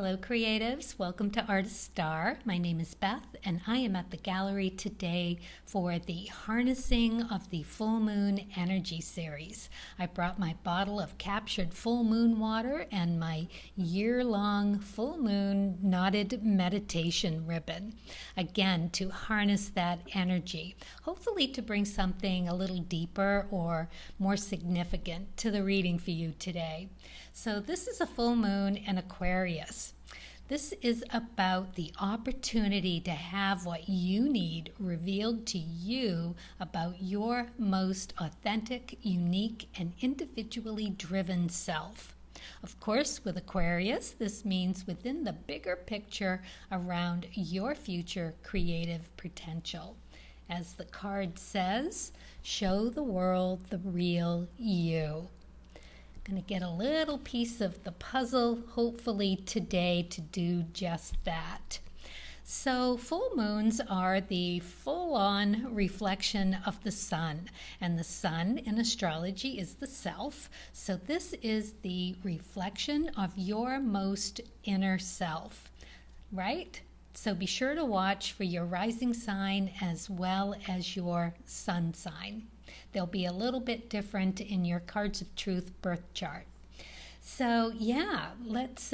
Hello, creatives. Welcome to Artist Star. My name is Beth, and I am at the gallery today for the Harnessing of the Full Moon Energy series. I brought my bottle of captured full moon water and my year-long full moon knotted meditation ribbon. Again, to harness that energy, hopefully to bring something a little deeper or more significant to the reading for you today. So this is a full moon in Aquarius. This is about the opportunity to have what you need revealed to you about your most authentic, unique, and individually driven self. Of course, with Aquarius, this means within the bigger picture around your future creative potential. As the card says, show the world the real you. Going to get a little piece of the puzzle, hopefully today, to do just that. So full moons are the full-on reflection of the sun, and the sun in astrology is the self. So this is the reflection of your most inner self, right? So be sure to watch for your rising sign as well as your sun sign. They'll be a little bit different in your Cards of Truth birth chart. So yeah, let's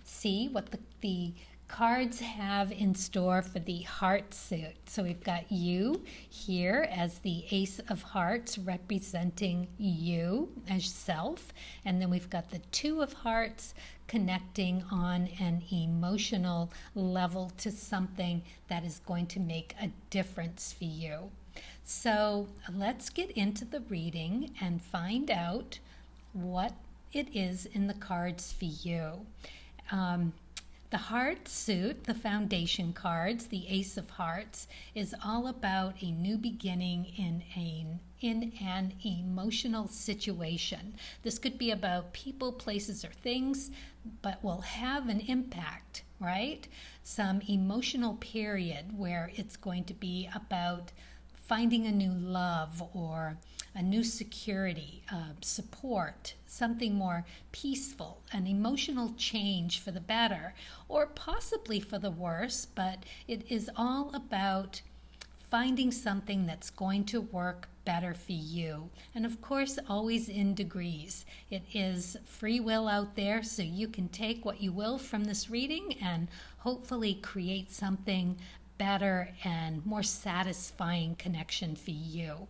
see what the cards have in store for the heart suit. So we've got you here as the Ace of Hearts representing you as self. And then we've got the Two of Hearts connecting on an emotional level to something that is going to make a difference for you. So let's get into the reading and find out what it is in the cards for you. The heart suit, the foundation cards, the Ace of Hearts, is all about a new beginning in an emotional situation. This could be about people, places, or things, but will have an impact, right? Some emotional period where it's going to be about finding a new love or a new security, support, something more peaceful, an emotional change for the better, or possibly for the worse, but it is all about finding something that's going to work better for you. And of course, always in degrees. It is free will out there, so you can take what you will from this reading and hopefully create something better and more satisfying connection for you.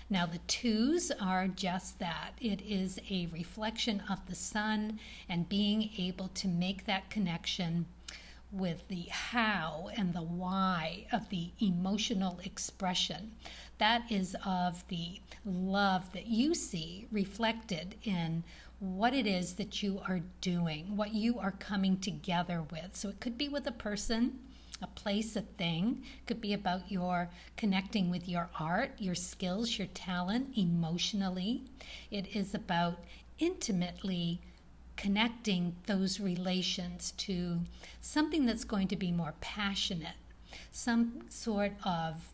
Now the twos are just that. It is a reflection of the sun and being able to make that connection with the how and the why of the emotional expression. That is of the love that you see reflected in what it is that you are doing, what you are coming together with. So it could be with a person, a place, a thing. It could be about your connecting with your art, your skills, your talent emotionally. It is about intimately connecting those relations to something that's going to be more passionate, some sort of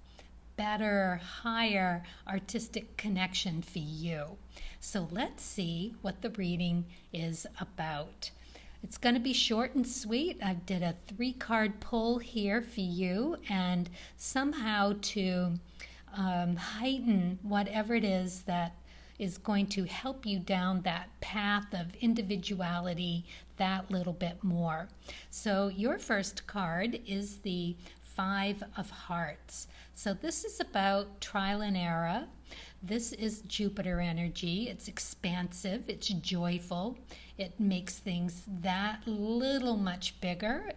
better, higher artistic connection for you. So let's see what the reading is about. It's going to be short and sweet. I did a 3-card pull here for you, and somehow to heighten whatever it is that is going to help you down that path of individuality that little bit more. So your first card is the 5 of Hearts. So this is about trial and error. This is Jupiter energy. It's expansive, it's joyful. It makes things that little much bigger.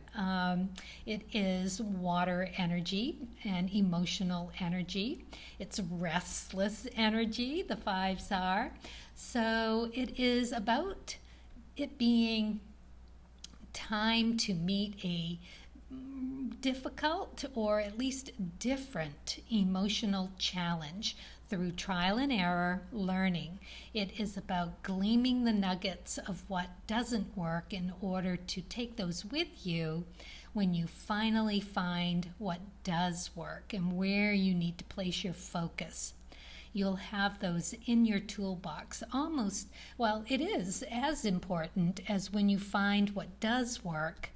It is water energy and emotional energy. It's restless energy, the 5s are. So it is about it being time to meet a difficult or at least different emotional challenge through trial and error learning. It is about gleaming the nuggets of what doesn't work in order to take those with you when you finally find what does work and where you need to place your focus. you'll have those in your toolbox. Almost, well, it is as important as when you find what does work,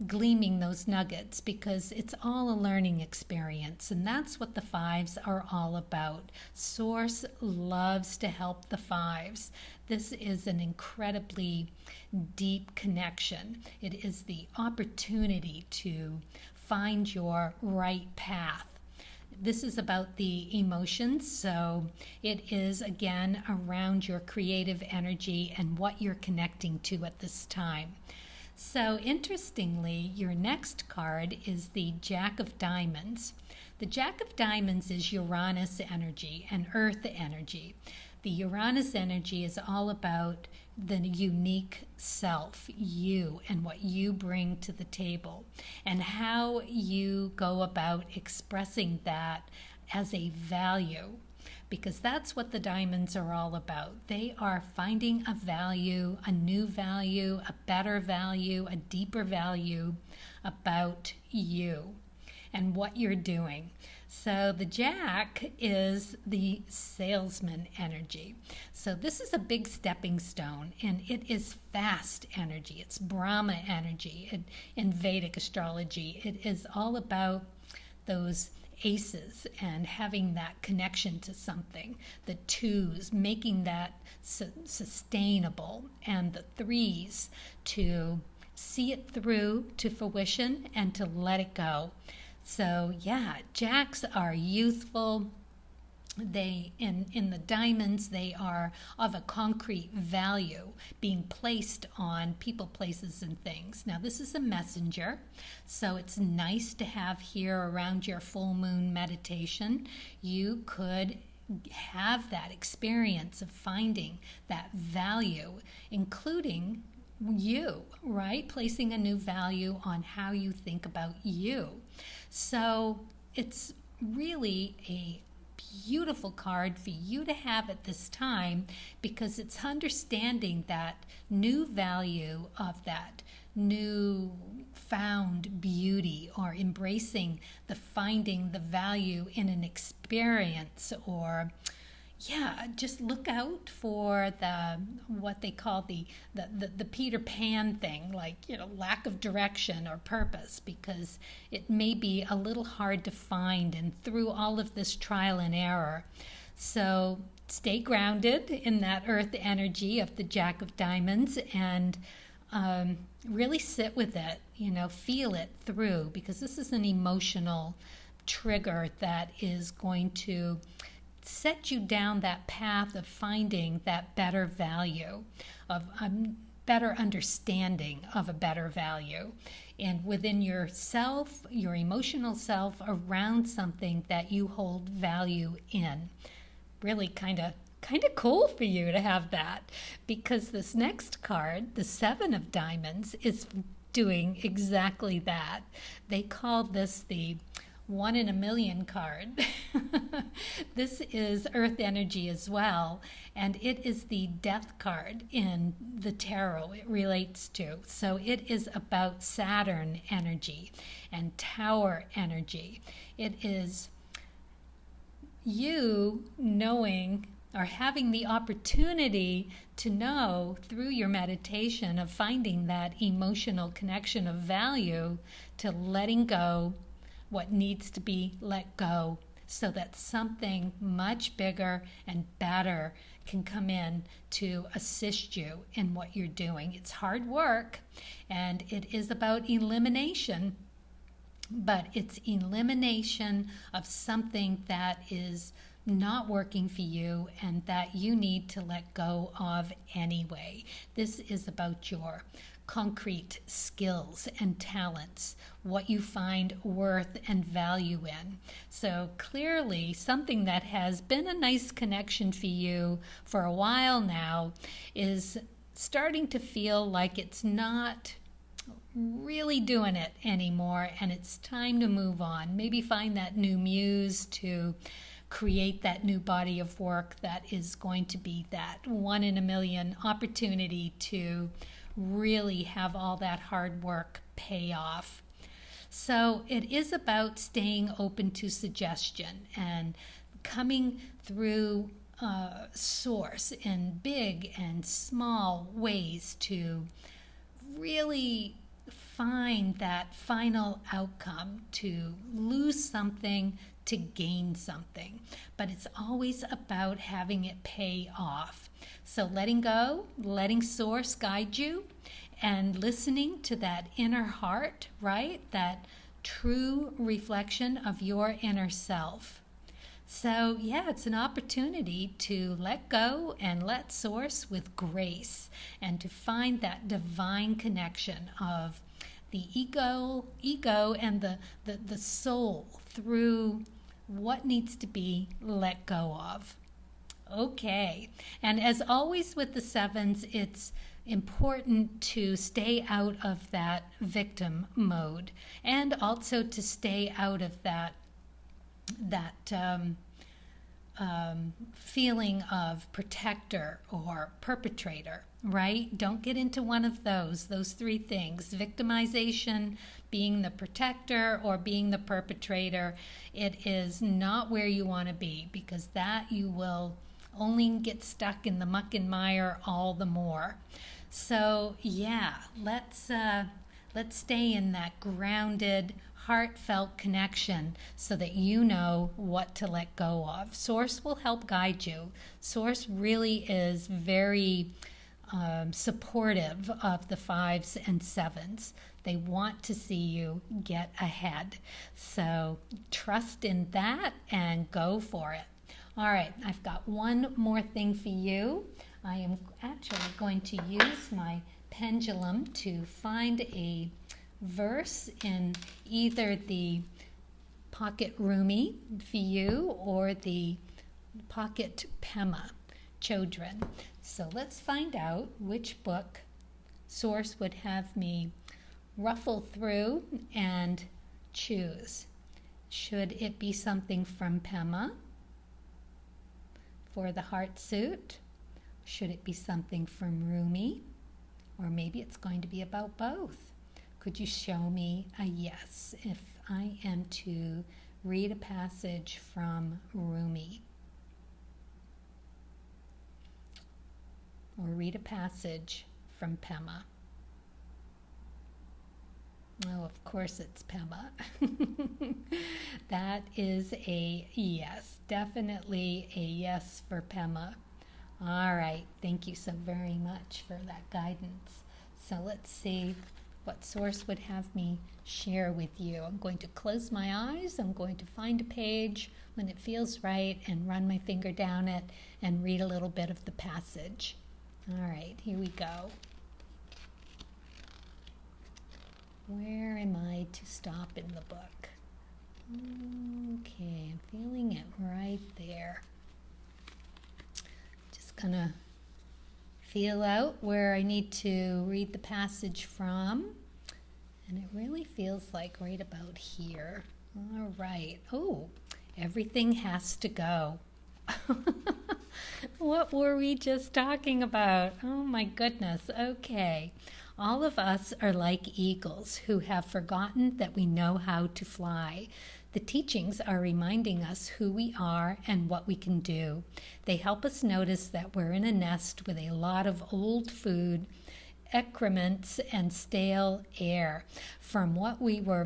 gleaming those nuggets, because it's all a learning experience, and that's what the fives are all about. Source loves to help the fives. This is an incredibly deep connection. It is the opportunity to find your right path. This is about the emotions, so it is again around your creative energy and what you're connecting to at this time. So interestingly, your next card is the Jack of Diamonds. The Jack of Diamonds is Uranus energy and Earth energy. The Uranus energy is all about the unique self, you, and what you bring to the table, and how you go about expressing that as a value. Because that's what the diamonds are all about. They are finding a value, a new value, a better value, a deeper value about you and what you're doing. So the Jack is the salesman energy. So this is a big stepping stone, and it is fast energy. It's Brahma energy in Vedic astrology. It is all about those aces and having that connection to something, the twos, making that sustainable, and the threes to see it through to fruition and to let it go. So yeah, Jacks are youthful. They in the diamonds, they are of a concrete value being placed on people, places, and things. Now this is a messenger, so it's nice to have here around your full moon meditation. You could have that experience of finding that value, including you, right? Placing a new value on how you think about you. So it's really a beautiful card for you to have at this time, because it's understanding that new value of that new found beauty, or embracing the finding the value in an experience, or just look out for the what they call the Peter Pan thing, like, lack of direction or purpose, because it may be a little hard to find, and through all of this trial and error. So stay grounded in that earth energy of the Jack of Diamonds, and really sit with it, feel it through, because this is an emotional trigger that is going to set you down that path of finding that better value, of a better understanding of a better value, and within yourself, your emotional self, around something that you hold value in. Really kind of cool for you to have that, because this next card, the Seven of Diamonds, is doing exactly that. They call this the 1 in a million card. This is earth energy as well, and it is the death card in the tarot it relates to. So it is about Saturn energy and Tower energy. It is you knowing, or having the opportunity to know through your meditation of finding that emotional connection of value, to letting go what needs to be let go, so that something much bigger and better can come in to assist you in what you're doing. It's hard work, and it is about elimination, but it's elimination of something that is not working for you and that you need to let go of anyway. This is about your concrete skills and talents, what you find worth and value in. So clearly, something that has been a nice connection for you for a while now is starting to feel like it's not really doing it anymore, and it's time to move on. Maybe find that new muse to create that new body of work that is going to be that 1 in a million opportunity to really have all that hard work pay off. So it is about staying open to suggestion and coming through source in big and small ways to really find that final outcome, to lose something, to gain something. But it's always about having it pay off. So letting go, letting source guide you, and listening to that inner heart, right? That true reflection of your inner self. So yeah, it's an opportunity to let go and let source with grace, and to find that divine connection of the ego and the soul through what needs to be let go of. Okay, and as always with the sevens, it's important to stay out of that victim mode, and also to stay out of that feeling of protector or perpetrator, right? Don't get into one of those three things: victimization, being the protector, or being the perpetrator. It is not where you want to be, because that you will only get stuck in the muck and mire all the more. So yeah, let's stay in that grounded, heartfelt connection so that you know what to let go of. Source will help guide you. Source really is very supportive of the 5s and 7s. They want to see you get ahead. So trust in that and go for it. All right, I've got one more thing for you. I am actually going to use my pendulum to find a verse in either the Pocket Rumi for you or the Pocket Pema Children. So let's find out which book Source would have me ruffle through and choose. Should it be something from Pema for the heart suit? Should it be something from Rumi? Or maybe it's going to be about both. Could you show me a yes if I am to read a passage from Rumi? Or read a passage from Pema? Oh, of course it's Pema. That is a yes, definitely a yes for Pema. All right, thank you so very much for that guidance. So let's see what Source would have me share with you. I'm going to close my eyes. I'm going to find a page when it feels right and run my finger down it and read a little bit of the passage. All right, here we go. Where am I to stop in the book? Okay, I'm feeling it right there. Just gonna feel out where I need to read the passage from. And it really feels like right about here. All right. Oh, everything has to go. What were we just talking about? Oh my goodness. Okay. All of us are like eagles who have forgotten that we know how to fly. The teachings are reminding us who we are and what we can do. They help us notice that we're in a nest with a lot of old food, excrements, and stale air from when we were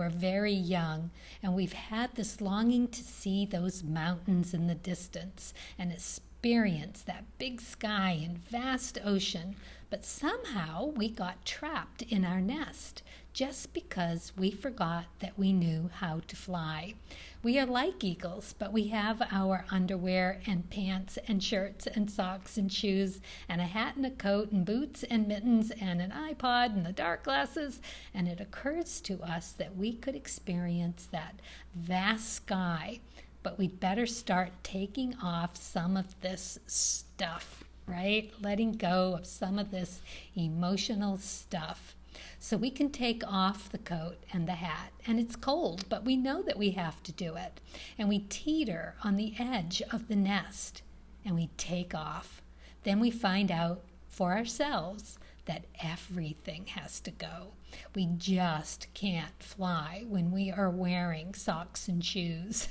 very young, and we've had this longing to see those mountains in the distance and experience that big sky and vast ocean. But somehow we got trapped in our nest just because we forgot that we knew how to fly. We are like eagles, but we have our underwear and pants and shirts and socks and shoes and a hat and a coat and boots and mittens and an iPod and the dark glasses, and it occurs to us that we could experience that vast sky, but we'd better start taking off some of this stuff, right? Letting go of some of this emotional stuff. So we can take off the coat and the hat, and it's cold, but we know that we have to do it. And we teeter on the edge of the nest, and we take off. Then we find out for ourselves that everything has to go. We just can't fly when we are wearing socks and shoes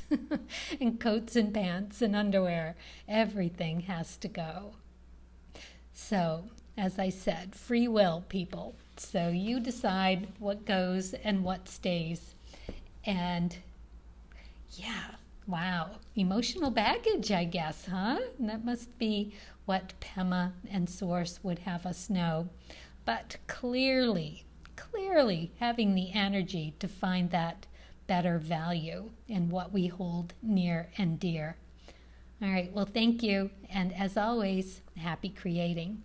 and coats and pants and underwear. Everything has to go. So, as I said, free will, people. So you decide what goes and what stays. And yeah, wow, emotional baggage, I guess, huh? And that must be what Pema and Source would have us know. But clearly having the energy to find that better value in what we hold near and dear. All right, well, thank you. And as always, happy creating.